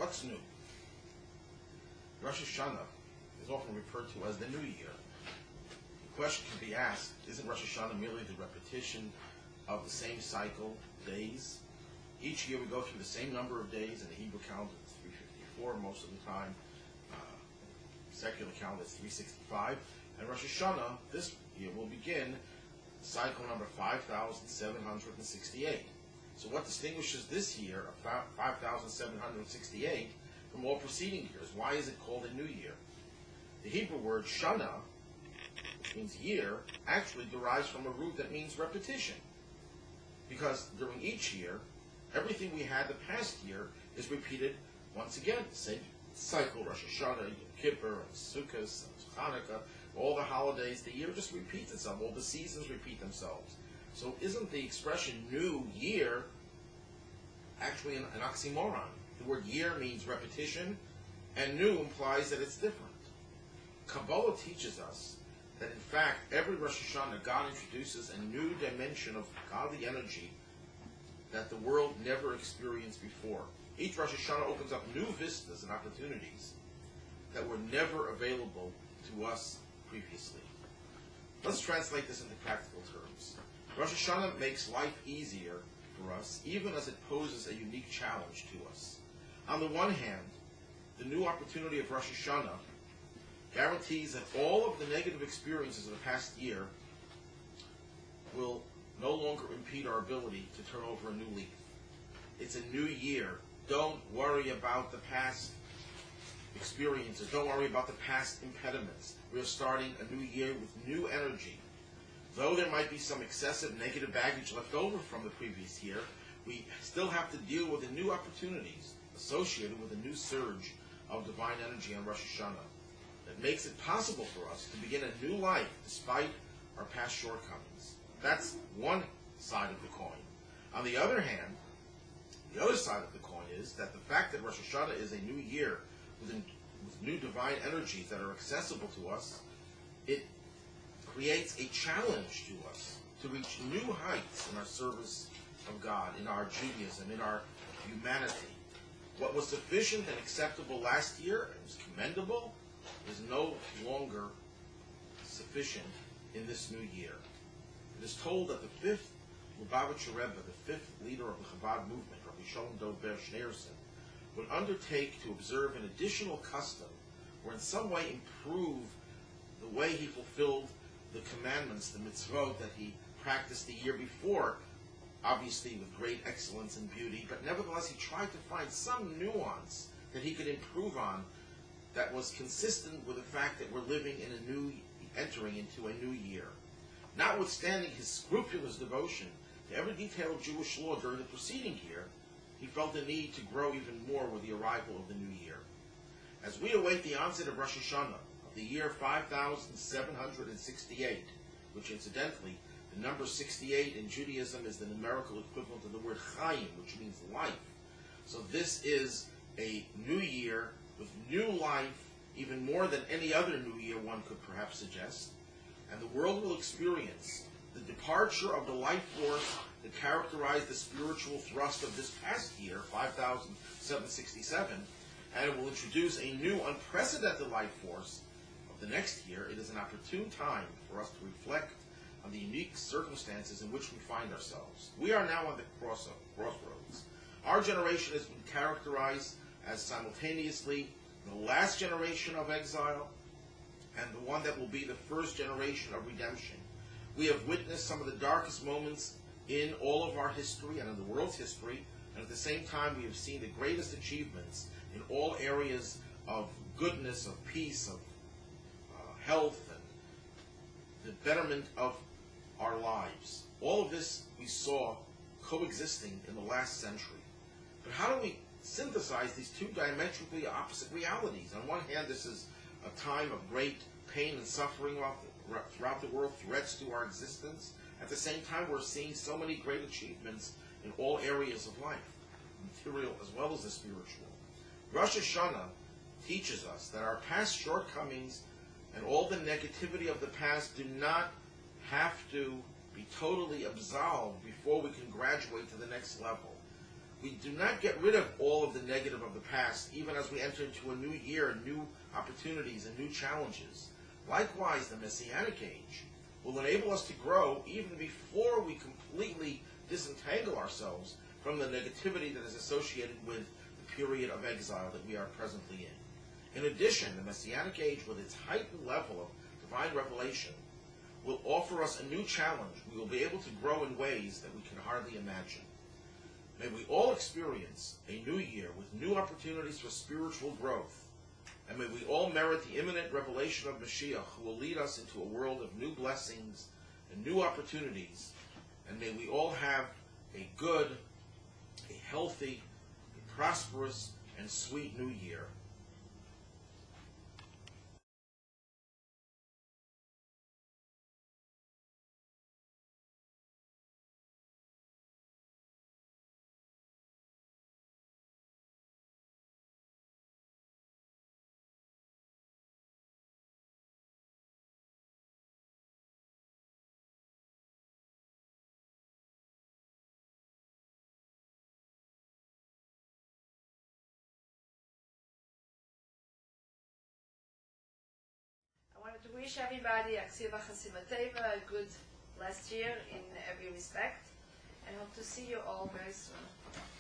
What's new? Rosh Hashanah is often referred to as the New Year. The question can be asked, isn't Rosh Hashanah merely the repetition of the same cycle, days? Each year we go through the same number of days. In the Hebrew calendar it's 354 most of the time. Secular calendar is 365. And Rosh Hashanah this year will begin cycle number 5,768. So what distinguishes this year of 5,768 from all preceding years? Why is it called a new year? The Hebrew word Shana, which means year, actually derives from a root that means repetition. Because during each year, everything we had the past year is repeated once again. The same cycle, Rosh Hashanah, Yom Kippur, and Sukkot, and Hanukkah, all the holidays, the year just repeats itself. All the seasons repeat themselves. So isn't the expression new year actually an oxymoron? The word year means repetition, and new implies that it's different. Kabbalah teaches us that in fact, every Rosh Hashanah, God introduces a new dimension of godly energy that the world never experienced before. Each Rosh Hashanah opens up new vistas and opportunities that were never available to us previously. Let's translate this into practical terms. Rosh Hashanah makes life easier for us, even as it poses a unique challenge to us. On the one hand, the new opportunity of Rosh Hashanah guarantees that all of the negative experiences of the past year will no longer impede our ability to turn over a new leaf. It's a new year. Don't worry about the past experiences. Don't worry about the past impediments. We are starting a new year with new energy. Though there might be some excessive negative baggage left over from the previous year, we still have to deal with the new opportunities associated with a new surge of divine energy on Rosh Hashanah that makes it possible for us to begin a new life despite our past shortcomings. That's one side of the coin. On the other hand, the other side of the coin is that the fact that Rosh Hashanah is a new year with new divine energies that are accessible to us, it creates a challenge to us to reach new heights in our service of God, in our Judaism, in our humanity. What was sufficient and acceptable last year and was commendable is no longer sufficient in this new year. It is told that the fifth Lubavitcher Rebbe, the fifth leader of the Chabad movement, Rabbi Shana Tova, would undertake to observe an additional custom or in some way improve the way he fulfilled the commandments, the mitzvot that he practiced the year before, obviously with great excellence and beauty, but nevertheless he tried to find some nuance that he could improve on that was consistent with the fact that we're entering into a new year. Notwithstanding his scrupulous devotion to every detail of Jewish law during the preceding year, he felt the need to grow even more with the arrival of the new year. As we await the onset of Rosh Hashanah, of the year 5768, which incidentally, the number 68 in Judaism is the numerical equivalent of the word Chaim, which means life. So this is a new year with new life, even more than any other new year one could perhaps suggest. And the world will experience the departure of the life force that characterized the spiritual thrust of this past year, 5,767, and it will introduce a new, unprecedented life force of the next year. It is an opportune time for us to reflect on the unique circumstances in which we find ourselves. We are now on the crossroads. Our generation has been characterized as simultaneously the last generation of exile and the one that will be the first generation of redemption. We have witnessed some of the darkest moments in all of our history and in the world's history, and at the same time we have seen the greatest achievements in all areas of goodness, of peace, of health, and the betterment of our lives. All of this we saw coexisting in the last century. But how do we synthesize these two diametrically opposite realities? On one hand, this is a time of great pain and suffering throughout the world, threats to our existence. At the same time, we're seeing so many great achievements in all areas of life, material as well as the spiritual. Rosh Hashanah teaches us that our past shortcomings and all the negativity of the past do not have to be totally absolved before we can graduate to the next level. We do not get rid of all of the negative of the past, even as we enter into a new year, new opportunities and new challenges. Likewise, the Messianic age will enable us to grow even before we completely disentangle ourselves from the negativity that is associated with the period of exile that we are presently in. In addition, the Messianic age, with its heightened level of divine revelation, will offer us a new challenge. We will be able to grow in ways that we can hardly imagine. May we all experience a new year with new opportunities for spiritual growth. And may we all merit the imminent revelation of Mashiach, who will lead us into a world of new blessings and new opportunities. And may we all have a good, a healthy, a prosperous, and sweet new year. I wanted to wish everybody a Shana Tova, a good last year in every respect, and hope to see you all very soon.